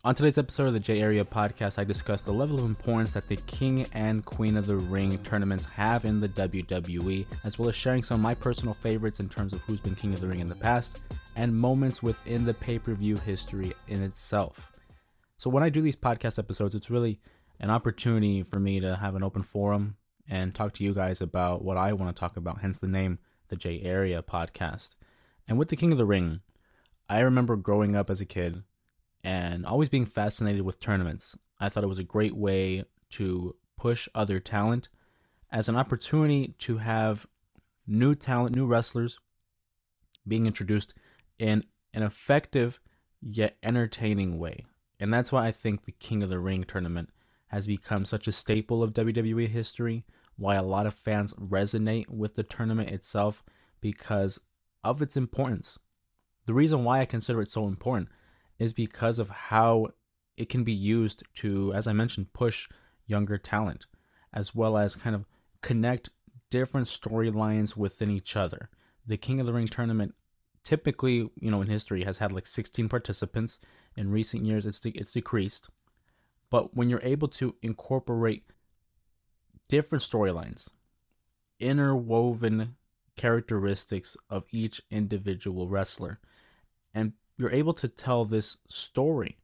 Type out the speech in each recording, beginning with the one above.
On today's episode of the J Area podcast, I discussed the level of importance that the King and Queen of the Ring tournaments have in the WWE, as well as sharing some of my personal favorites in terms of who's been King of the Ring in the past, and moments within the pay-per-view history in itself. So when I do these podcast episodes, it's really an opportunity for me to have an open forum and talk to you guys about what I want to talk about, hence the name, the J Area podcast. And with the King of the Ring, I remember growing up as a kid and always being fascinated with tournaments. I thought it was a great way to push other talent as an opportunity to have new talent, new wrestlers being introduced in an effective yet entertaining way. And that's why I think the King of the Ring tournament has become such a staple of WWE history, why a lot of fans resonate with the tournament itself because of its importance. The reason why I consider it so important is because of how it can be used to, as I mentioned, push younger talent, as well as kind of connect different storylines within each other. The King of the Ring tournament typically, in history has had like 16 participants. In recent years, it's decreased. But when you're able to incorporate different storylines, interwoven characteristics of each individual wrestler, and you're able to tell this story.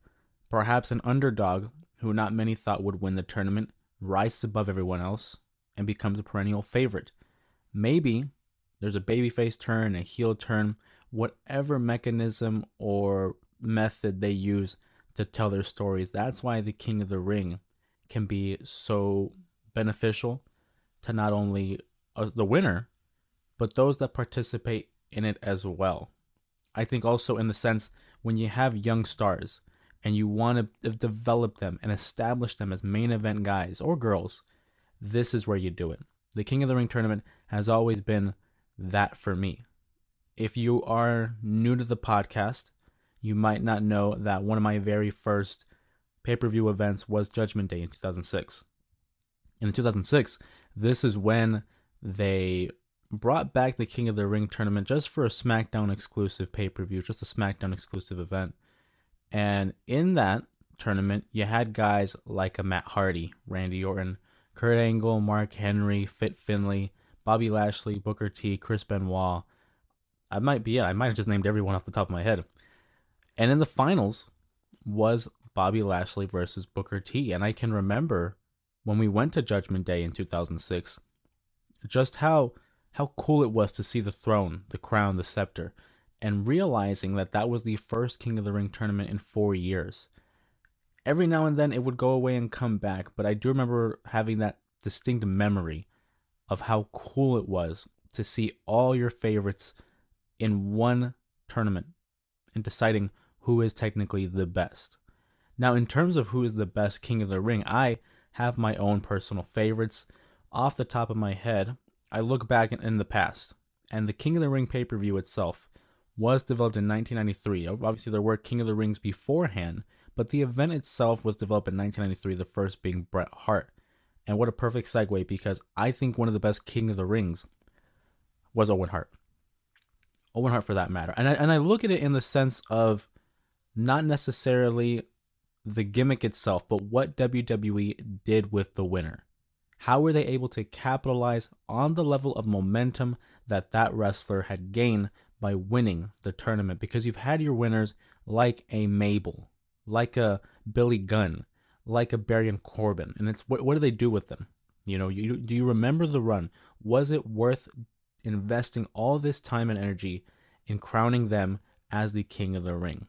Perhaps an underdog who not many thought would win the tournament rises above everyone else and becomes a perennial favorite. Maybe there's a babyface turn, a heel turn, whatever mechanism or method they use to tell their stories. That's why the King of the Ring can be so beneficial to not only the winner, but those that participate in it as well. I think also in the sense when you have young stars and you want to develop them and establish them as main event guys or girls, this is where you do it. The King of the Ring tournament has always been that for me. If you are new to the podcast, you might not know that one of my very first pay-per-view events was Judgment Day in 2006. In 2006, this is when they brought back the King of the Ring tournament just for a SmackDown exclusive pay-per-view, just a SmackDown exclusive event. And in that tournament, you had guys like a Matt Hardy, Randy Orton, Kurt Angle, Mark Henry, Fit Finlay, Bobby Lashley, Booker T, Chris Benoit. I might have just named everyone off the top of my head. And in the finals was Bobby Lashley versus Booker T. And I can remember when we went to Judgment Day in 2006, just how cool it was to see the throne, the crown, the scepter, and realizing that that was the first King of the Ring tournament in 4 years. Every now and then it would go away and come back, but I do remember having that distinct memory of how cool it was to see all your favorites in one tournament and deciding who is technically the best. Now, in terms of who is the best King of the Ring, I have my own personal favorites. Off the top of my head, I look back in the past, and the King of the Ring pay-per-view itself was developed in 1993. Obviously, there were King of the Rings beforehand, but the event itself was developed in 1993, the first being Bret Hart. And what a perfect segue, because I think one of the best King of the Rings was Owen Hart. Owen Hart for that matter. And I look at it in the sense of not necessarily the gimmick itself, but what WWE did with the winner. How were they able to capitalize on the level of momentum that that wrestler had gained by winning the tournament? Because you've had your winners like a Mabel, like a Billy Gunn, like a Baron Corbin, and it's what do they do with them? Do you remember the run? Was it worth investing all this time and energy in crowning them as the King of the Ring?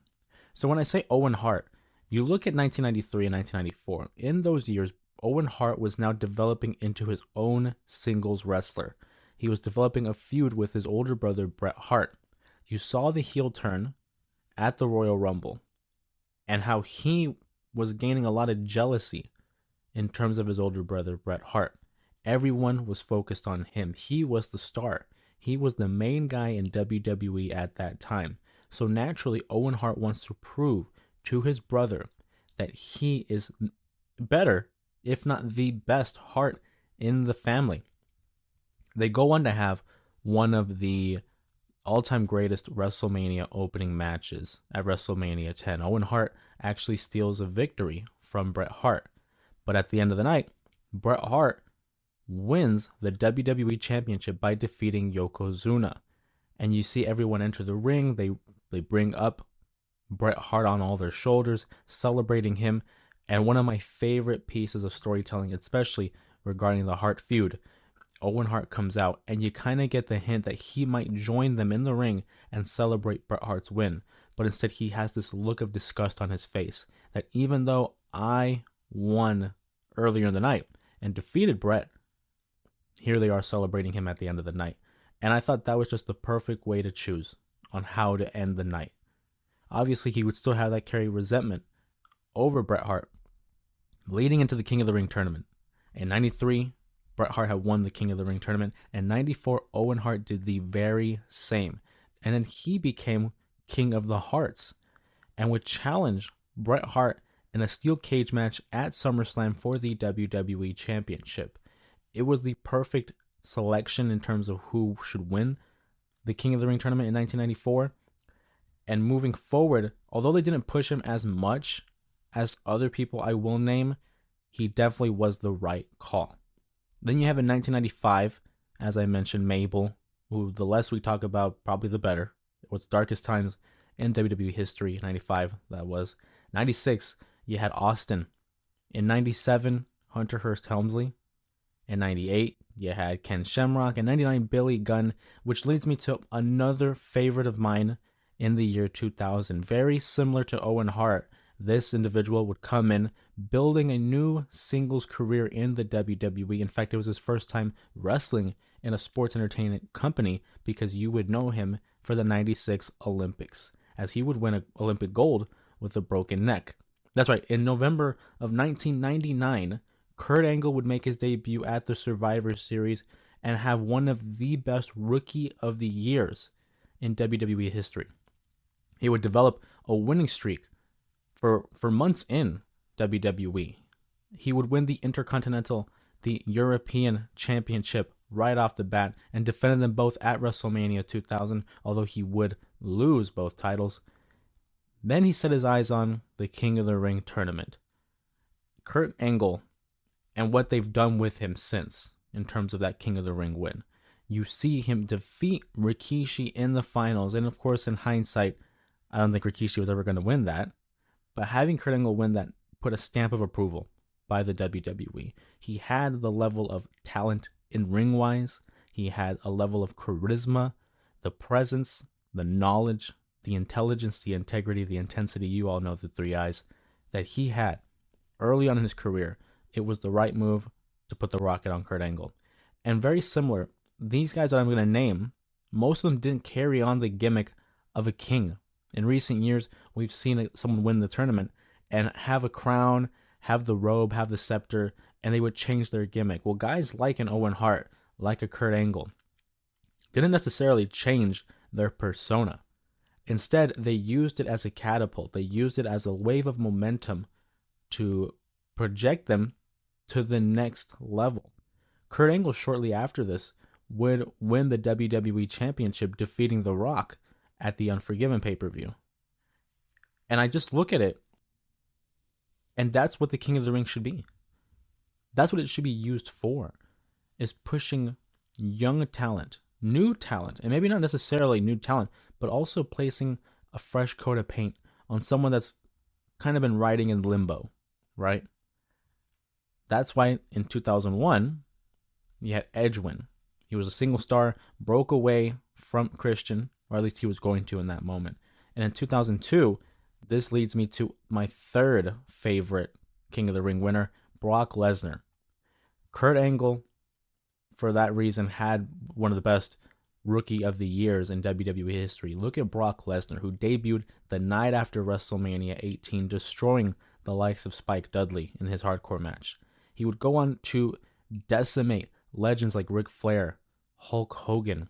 So when I say Owen Hart, you look at 1993 and 1994. In those years, Owen Hart was now developing into his own singles wrestler. He was developing a feud with his older brother, Bret Hart. You saw the heel turn at the Royal Rumble and how he was gaining a lot of jealousy in terms of his older brother, Bret Hart. Everyone was focused on him. He was the star. He was the main guy in WWE at that time. So naturally, Owen Hart wants to prove to his brother that he is better, if not the best Hart in the family. They go on to have one of the all-time greatest WrestleMania opening matches at WrestleMania 10. Owen Hart actually steals a victory from Bret Hart. But at the end of the night, Bret Hart wins the WWE Championship by defeating Yokozuna. And you see everyone enter the ring. They bring up Bret Hart on all their shoulders, celebrating him. And one of my favorite pieces of storytelling, especially regarding the Hart feud, Owen Hart comes out, and you kind of get the hint that he might join them in the ring and celebrate Bret Hart's win. But instead, he has this look of disgust on his face that even though I won earlier in the night and defeated Bret, here they are celebrating him at the end of the night. And I thought that was just the perfect way to choose on how to end the night. Obviously, he would still have that carry resentment over Bret Hart leading into the King of the Ring tournament. In 93, Bret Hart had won the King of the Ring tournament. In 94, Owen Hart did the very same. And then he became King of the Hearts and would challenge Bret Hart in a steel cage match at SummerSlam for the WWE Championship. It was the perfect selection in terms of who should win the King of the Ring tournament in 1994. And moving forward, although they didn't push him as much as other people I will name, he definitely was the right call. Then you have in 1995, as I mentioned, Mabel, who the less we talk about, probably the better. It was darkest times in WWE history. 95, that was. 96, you had Austin. In 97, Hunter Hearst Helmsley. In 98, you had Ken Shamrock. In 99, Billy Gunn, which leads me to another favorite of mine in the year 2000. Very similar to Owen Hart, this individual would come in building a new singles career in the WWE. In fact, it was his first time wrestling in a sports entertainment company because you would know him for the 96 Olympics, as he would win an Olympic gold with a broken neck. That's right, in November of 1999, Kurt Angle would make his debut at the Survivor Series and have one of the best Rookie of the Years in WWE history. He would develop a winning streak for months in WWE. He would win the Intercontinental, the European Championship right off the bat and defended them both at WrestleMania 2000, although he would lose both titles. Then he set his eyes on the King of the Ring tournament. Kurt Angle and what they've done with him since in terms of that King of the Ring win. You see him defeat Rikishi in the finals, and of course, in hindsight, I don't think Rikishi was ever going to win that. But having Kurt Angle win that put a stamp of approval by the WWE. He had the level of talent in ring-wise. He had a level of charisma, the presence, the knowledge, the intelligence, the integrity, the intensity. You all know the three I's that he had early on in his career. It was the right move to put the rocket on Kurt Angle. And very similar, these guys that I'm going to name, most of them didn't carry on the gimmick of a king. In recent years, we've seen someone win the tournament and have a crown, have the robe, have the scepter, and they would change their gimmick. Well, guys like an Owen Hart, like a Kurt Angle, didn't necessarily change their persona. Instead, they used it as a catapult. They used it as a wave of momentum to project them to the next level. Kurt Angle, shortly after this, would win the WWE Championship, defeating The Rock at the Unforgiven pay-per-view. And I just look at it, and that's what the King of the Ring should be. That's what it should be used for, is pushing young talent, new talent, and maybe not necessarily new talent, but also placing a fresh coat of paint on someone that's kind of been riding in limbo, right? That's why in 2001, you had Edge win. He was a single star, broke away from Christian, or at least he was going to in that moment. And in 2002, this leads me to my third favorite King of the Ring winner, Brock Lesnar. Kurt Angle, for that reason, had one of the best Rookie of the Years in WWE history. Look at Brock Lesnar, who debuted the night after WrestleMania 18, destroying the likes of Spike Dudley in his hardcore match. He would go on to decimate legends like Ric Flair, Hulk Hogan.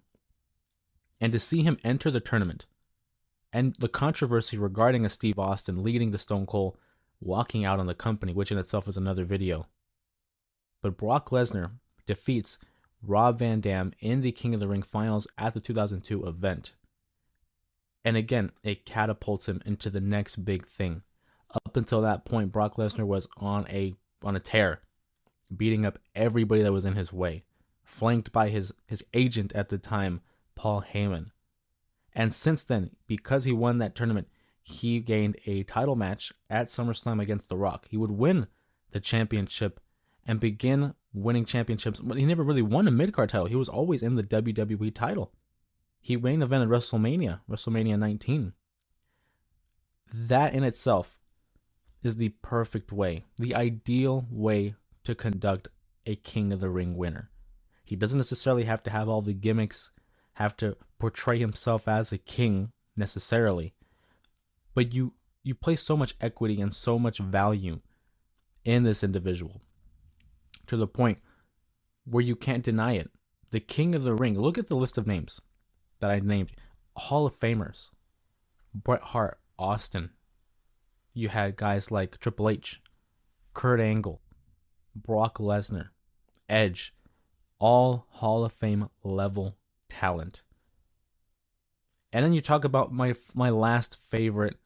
And to see him enter the tournament, and the controversy regarding a Steve Austin leading the Stone Cold, walking out on the company, which in itself is another video. But Brock Lesnar defeats Rob Van Dam in the King of the Ring finals at the 2002 event. And again, it catapults him into the next big thing. Up until that point, Brock Lesnar was on a tear, beating up everybody that was in his way, flanked by his agent at the time, Paul Heyman. And since then, because he won that tournament, he gained a title match at SummerSlam against The Rock. He would win the championship and begin winning championships, but he never really won a mid-card title. He was always in the WWE title. He main evented WrestleMania 19. That in itself is the perfect way, the ideal way to conduct a King of the Ring winner. He doesn't necessarily have to have all the gimmicks, have to portray himself as a king necessarily, but you place so much equity and so much value in this individual to the point where you can't deny it. The King of the Ring, look at the list of names that I named. Hall of Famers: Bret Hart, Austin. You had guys like Triple H, Kurt Angle, Brock Lesnar, Edge, all Hall of Fame level talent. And then you talk about my last favorite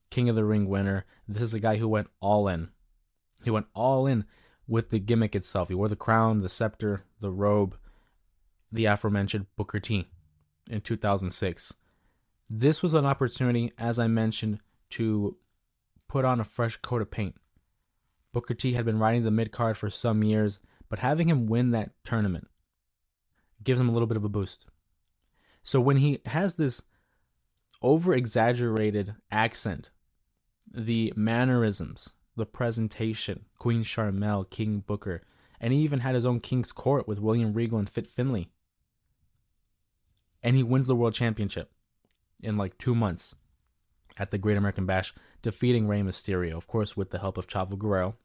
King of the Ring winner. This is a guy who went all in. He went all in with the gimmick itself. He wore the crown, the scepter, the robe, the aforementioned Booker T in 2006. This was an opportunity, as I mentioned, to put on a fresh coat of paint. Booker T had been riding the mid-card for some years, but having him win that tournament gives him a little bit of a boost. So when he has this over-exaggerated accent, the mannerisms, the presentation, Queen Charmel, King Booker, and he even had his own King's Court with William Regal and Fit Finlay. And he wins the World Championship in like 2 months at the Great American Bash, defeating Rey Mysterio, of course, with the help of Chavo Guerrero.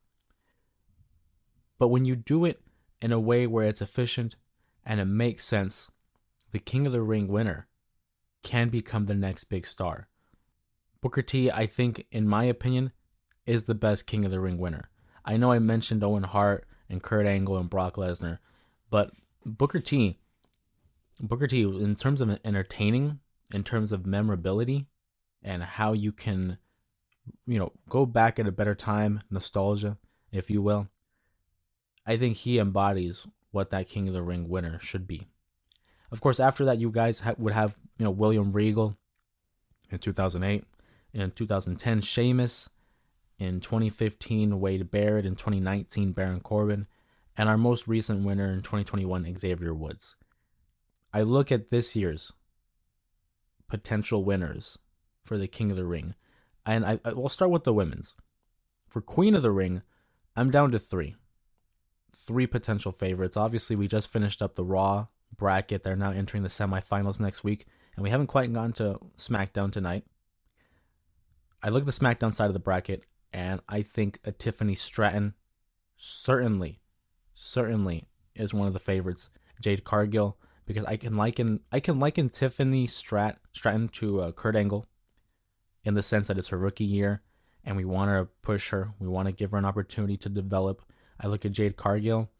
But when you do it in a way where it's efficient and it makes sense, the King of the Ring winner can become the next big star. Booker T, I think, in my opinion, is the best King of the Ring winner. I know I mentioned Owen Hart and Kurt Angle and Brock Lesnar, but Booker T, in terms of entertaining, in terms of memorability, and how you can, go back at a better time, nostalgia, if you will, I think he embodies what that King of the Ring winner should be. Of course, after that, you guys would have, William Regal in 2008, in 2010, Sheamus, in 2015, Wade Barrett, in 2019, Baron Corbin, and our most recent winner in 2021, Xavier Woods. I look at this year's potential winners for the King of the Ring, and we'll start with the women's. For Queen of the Ring, I'm down to three potential favorites. Obviously, we just finished up the Raw bracket. They're now entering the semifinals next week, and we haven't quite gone to SmackDown tonight. I look at the SmackDown side of the bracket, and I think a Tiffany Stratton certainly is one of the favorites. Jade Cargill, because I can liken Tiffany Stratton to Kurt Angle in the sense that it's her rookie year, and we want to push her. We want to give her an opportunity to develop. I look at Jade Cargill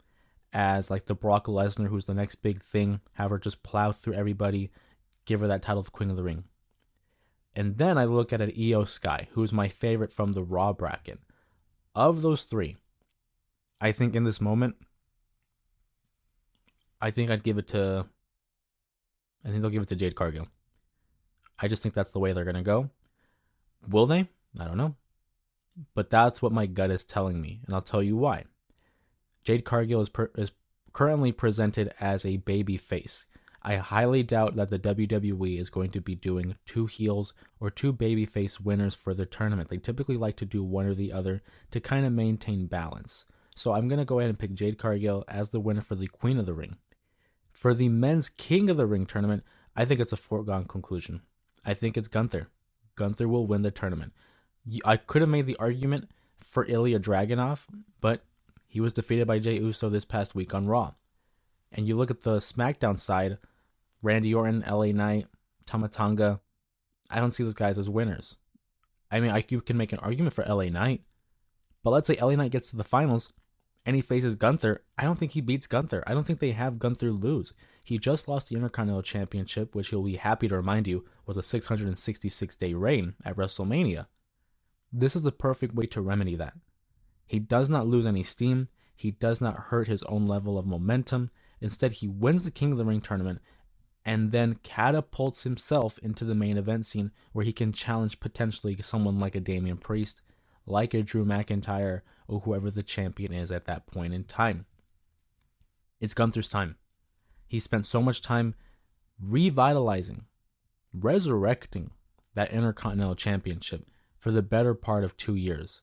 as like the Brock Lesnar, who's the next big thing. Have her just plow through everybody, give her that title of Queen of the Ring. And then I look at an Io Sky, who's my favorite from the Raw bracket. Of those three, I think in this moment, I think they'll give it to Jade Cargill. I just think that's the way they're going to go. Will they? I don't know. But that's what my gut is telling me, and I'll tell you why. Jade Cargill is currently presented as a baby face. I highly doubt that the WWE is going to be doing two heels or two babyface winners for the tournament. They typically like to do one or the other to kind of maintain balance. So I'm going to go ahead and pick Jade Cargill as the winner for the Queen of the Ring. For the men's King of the Ring tournament, I think it's a foregone conclusion. I think it's Gunther. Gunther will win the tournament. I could have made the argument for Ilya Dragunov, but he was defeated by Jey Uso this past week on Raw. And you look at the SmackDown side, Randy Orton, LA Knight, Tama Tonga, I don't see those guys as winners. I mean, you can make an argument for LA Knight, but let's say LA Knight gets to the finals and he faces Gunther. I don't think he beats Gunther. I don't think they have Gunther lose. He just lost the Intercontinental Championship, which he'll be happy to remind you was a 666-day reign at WrestleMania. This is the perfect way to remedy that. He does not lose any steam. He does not hurt his own level of momentum. Instead, he wins the King of the Ring tournament and then catapults himself into the main event scene where he can challenge potentially someone like a Damian Priest, like a Drew McIntyre, or whoever the champion is at that point in time. It's Gunther's time. He spent so much time revitalizing, resurrecting that Intercontinental Championship for the better part of 2 years.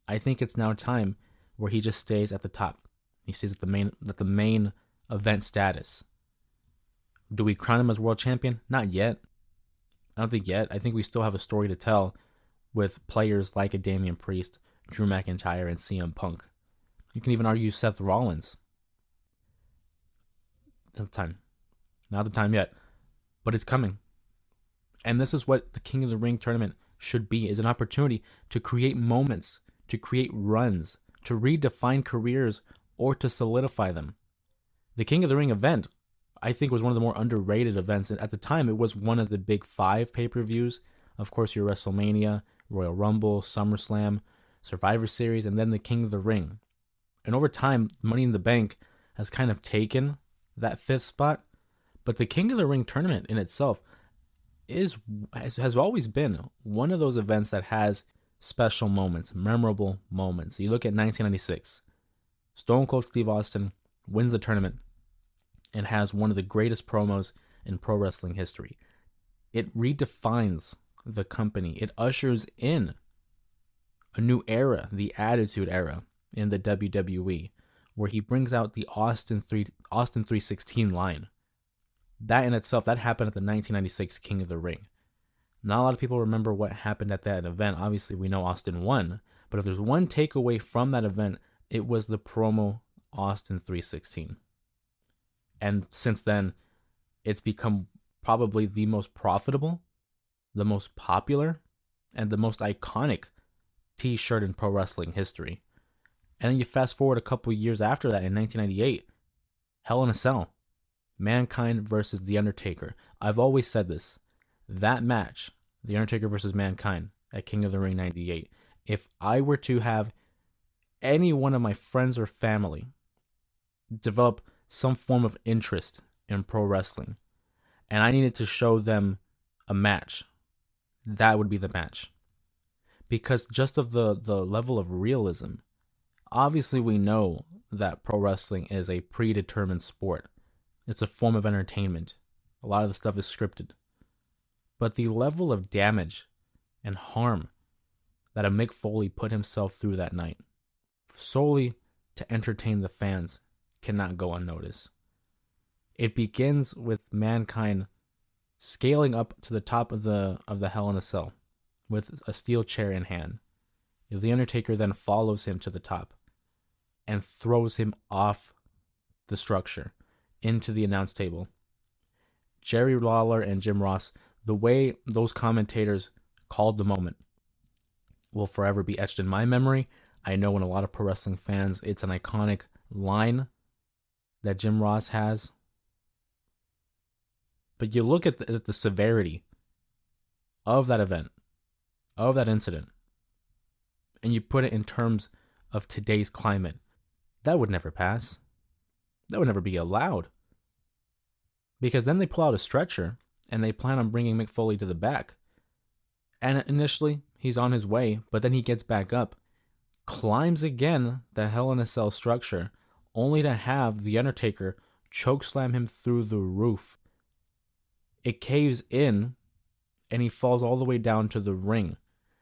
I think it's now time where he just stays at the top. He stays at the main event status. Do we crown him as world champion? Not yet. I don't think yet. I think we still have a story to tell with players like a Damian Priest, Drew McIntyre, and CM Punk. You can even argue Seth Rollins. Not the time. Not the time yet. But it's coming. And this is what the King of the Ring tournament should be, is an opportunity to create moments, to create runs, to redefine careers, or to solidify them. The King of the Ring event, I think, was one of the more underrated events. At the time, it was one of the big 5 pay-per-views. Of course, your WrestleMania, Royal Rumble, SummerSlam, Survivor Series, and then the King of the Ring. And over time, Money in the Bank has kind of taken that 5th spot. But the King of the Ring tournament in itself has always been one of those events that has special moments, memorable moments. You look at 1996. Stone Cold Steve Austin wins the tournament and has one of the greatest promos in pro wrestling history. It redefines the company. It ushers in a new era, the Attitude Era in the WWE, where he brings out the Austin 316 line. That in itself, that happened at the 1996 King of the Ring. Not a lot of people remember what happened at that event. Obviously, we know Austin won, but if there's one takeaway from that event, it was the promo Austin 316. And since then, it's become probably the most profitable, the most popular, and the most iconic t-shirt in pro wrestling history. And then you fast forward a couple years after that, in 1998, Hell in a Cell, Mankind versus The Undertaker. I've always said this. That match, The Undertaker versus Mankind at King of the Ring 98, if I were to have any one of my friends or family develop some form of interest in pro wrestling, and I needed to show them a match, that would be the match. Because just of the level of realism, obviously we know that pro wrestling is a predetermined sport. It's a form of entertainment. A lot of the stuff is scripted. But the level of damage and harm that a Mick Foley put himself through that night, solely to entertain the fans, cannot go unnoticed. It begins with Mankind scaling up to the top of the Hell in a Cell with a steel chair in hand. The Undertaker then follows him to the top and throws him off the structure into the announce table. Jerry Lawler and Jim Ross, the way those commentators called the moment will forever be etched in my memory. I know in a lot of pro wrestling fans, it's an iconic line that Jim Ross has. But you look at the severity of that event, of that incident, and you put it in terms of today's climate, that would never pass. That would never be allowed. Because then they pull out a stretcher and they plan on bringing Mick Foley to the back. And initially, he's on his way, but then he gets back up, climbs again the Hell in a Cell structure, only to have The Undertaker chokeslam him through the roof. It caves in, and he falls all the way down to the ring,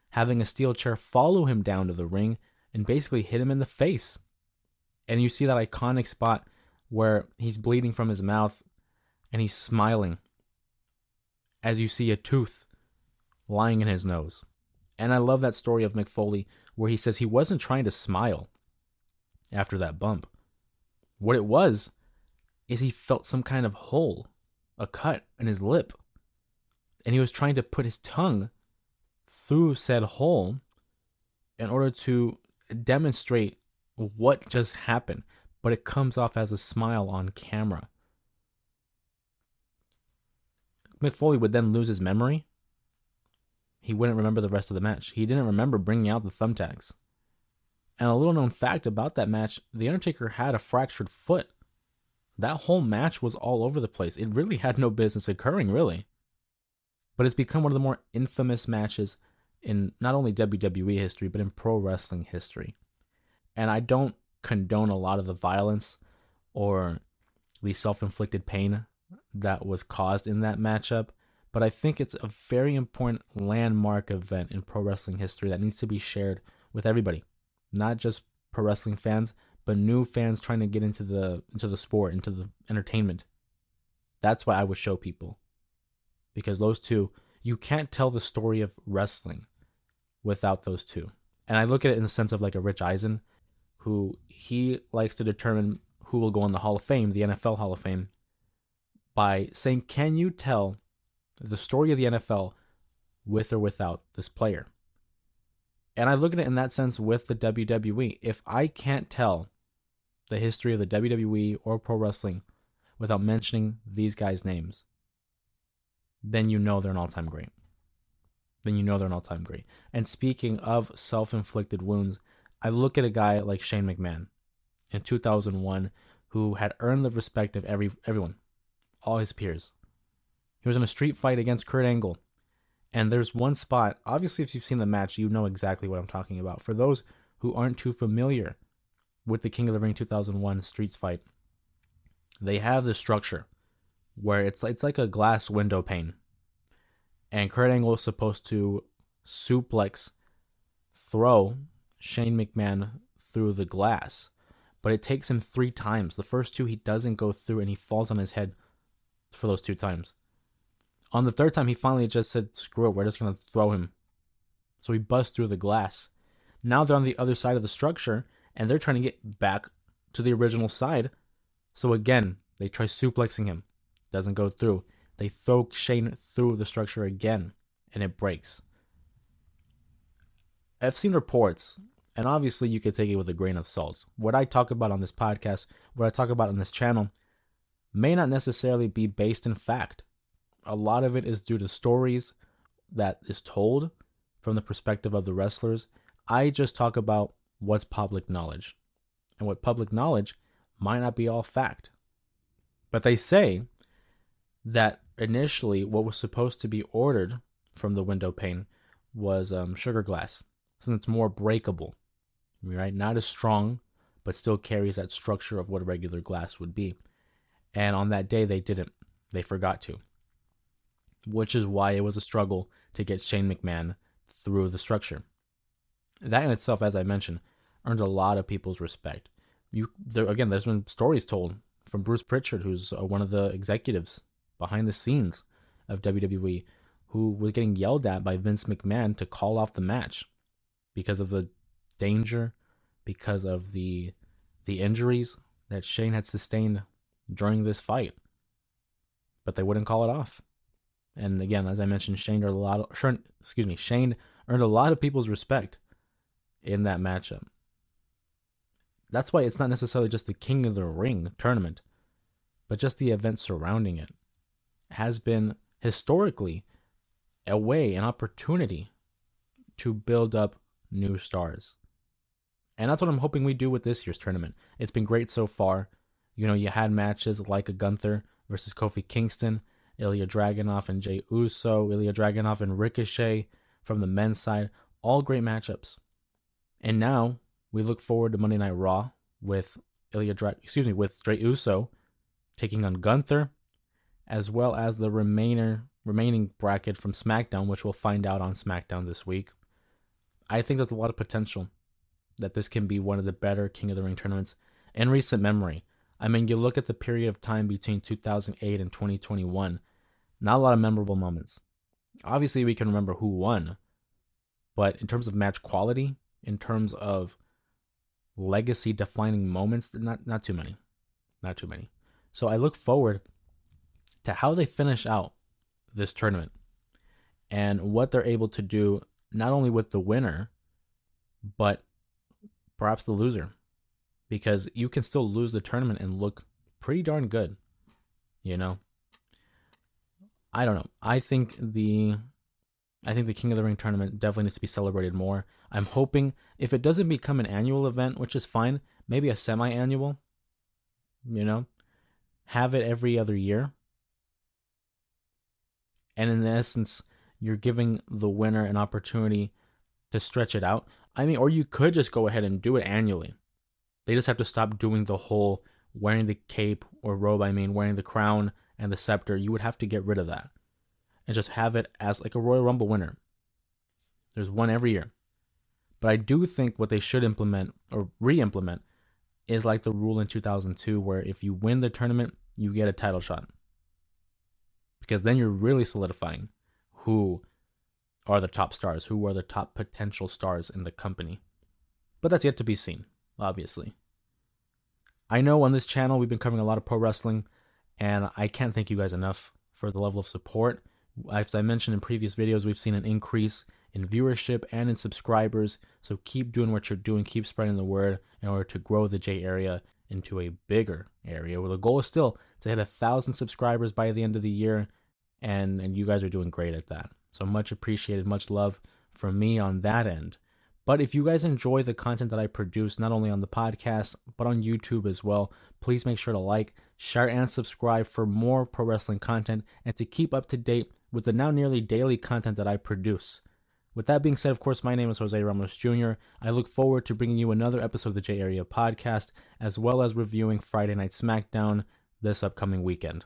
having a steel chair follow him down to the ring and basically hit him in the face. And you see that iconic spot where he's bleeding from his mouth and he's smiling as you see a tooth lying in his nose. And I love that story of Mick Foley where he says he wasn't trying to smile after that bump. What it was is he felt some kind of hole, a cut in his lip, and he was trying to put his tongue through said hole in order to demonstrate what just happened, but it comes off as a smile on camera. Mick Foley would then lose his memory, he wouldn't remember the rest of the match. He didn't remember bringing out the thumbtacks. And a little known fact about that match, The Undertaker had a fractured foot. That whole match was all over the place. It really had no business occurring, really. But it's become one of the more infamous matches in not only WWE history, but in pro wrestling history. And I don't condone a lot of the violence or the self-inflicted pain that was caused in that matchup, but I think it's a very important landmark event in pro wrestling history that needs to be shared with everybody, not just pro wrestling fans, but new fans trying to get into the sport, into the entertainment. That's why I would show people, because those two, you can't tell the story of wrestling without those two. And I look at it in the sense of like a Rich Eisen, who he likes to determine who will go in the Hall of Fame, the NFL Hall of Fame, by saying, can you tell the story of the NFL with or without this player? And I look at it in that sense with the WWE. If I can't tell the history of the WWE or pro wrestling without mentioning these guys' names, then you know they're an all-time great. And speaking of self-inflicted wounds, I look at a guy like Shane McMahon in 2001 who had earned the respect of everyone, all his peers. He was in a street fight against Kurt Angle. And there's one spot, obviously if you've seen the match, you know exactly what I'm talking about. For those who aren't too familiar with the King of the Ring 2001 Streets fight, they have this structure where it's like a glass window pane. And Kurt Angle is supposed to suplex, throw Shane McMahon through the glass. But it takes him 3 times. The first 2 he doesn't go through, and he falls on his head for those 2 times. On the 3rd time, he finally just said, screw it, we're just going to throw him. So he busts through the glass. Now they're on the other side of the structure, and they're trying to get back to the original side. So again, they try suplexing him. Doesn't go through. They throw Shane through the structure again, and it breaks. I've seen reports, and obviously you could take it with a grain of salt. What I talk about on this podcast, what I talk about on this channel, may not necessarily be based in fact. A lot of it is due to stories that is told from the perspective of the wrestlers. I just talk about what's public knowledge. And what public knowledge might not be all fact. But they say that initially what was supposed to be ordered from the window pane was sugar glass. Something that's more breakable, right? Not as strong, but still carries that structure of what regular glass would be. And on that day, they didn't. They forgot to. Which is why it was a struggle to get Shane McMahon through the structure. That in itself, as I mentioned, earned a lot of people's respect. There's been stories told from Bruce Pritchard, who's one of the executives behind the scenes of WWE, who was getting yelled at by Vince McMahon to call off the match because of the danger, because of the injuries that Shane had sustained during this fight. But they wouldn't call it off. And again, as I mentioned, Shane earned a lot of people's respect in that matchup. That's why it's not necessarily just the King of the Ring tournament, but just the event surrounding it has been historically an opportunity to build up new stars. And that's what I'm hoping we do with this year's tournament. It's been great so far. You had matches like a Gunther versus Kofi Kingston, Ilya Dragunov and Jey Uso, Ilya Dragunov and Ricochet from the men's side. All great matchups. And now we look forward to Monday Night Raw with with Jey Uso taking on Gunther, as well as the remaining bracket from SmackDown, which we'll find out on SmackDown this week. I think there's a lot of potential that this can be one of the better King of the Ring tournaments in recent memory. I mean, you look at the period of time between 2008 and 2021, not a lot of memorable moments. Obviously, we can remember who won, but in terms of match quality, in terms of legacy-defining moments, not too many. Not too many. So I look forward to how they finish out this tournament and what they're able to do, not only with the winner, but perhaps the loser. Because you can still lose the tournament and look pretty darn good, I don't know. I think the King of the Ring tournament definitely needs to be celebrated more. I'm hoping if it doesn't become an annual event, which is fine, maybe a semi-annual, you know, have it every other year. And in essence, you're giving the winner an opportunity to stretch it out. I mean, or you could just go ahead and do it annually. They just have to stop doing the whole wearing the cape or robe, wearing the crown and the scepter. You would have to get rid of that and just have it as like a Royal Rumble winner. There's one every year. But I do think what they should implement or re-implement is like the rule in 2002 where if you win the tournament, you get a title shot. Because then you're really solidifying who are the top stars, who are the top potential stars in the company. But that's yet to be seen, obviously. I know on this channel we've been covering a lot of pro wrestling, and I can't thank you guys enough for the level of support. As I mentioned in previous videos, we've seen an increase in viewership and in subscribers, so keep doing what you're doing, keep spreading the word in order to grow the J area into a bigger area, where the goal is still to hit 1,000 subscribers by the end of the year, and you guys are doing great at that. So much appreciated, much love from me on that end. But if you guys enjoy the content that I produce, not only on the podcast, but on YouTube as well, please make sure to like, share, and subscribe for more pro wrestling content and to keep up to date with the now nearly daily content that I produce. With that being said, of course, my name is Jose Ramos Jr. I look forward to bringing you another episode of the J Area Podcast, as well as reviewing Friday Night SmackDown this upcoming weekend.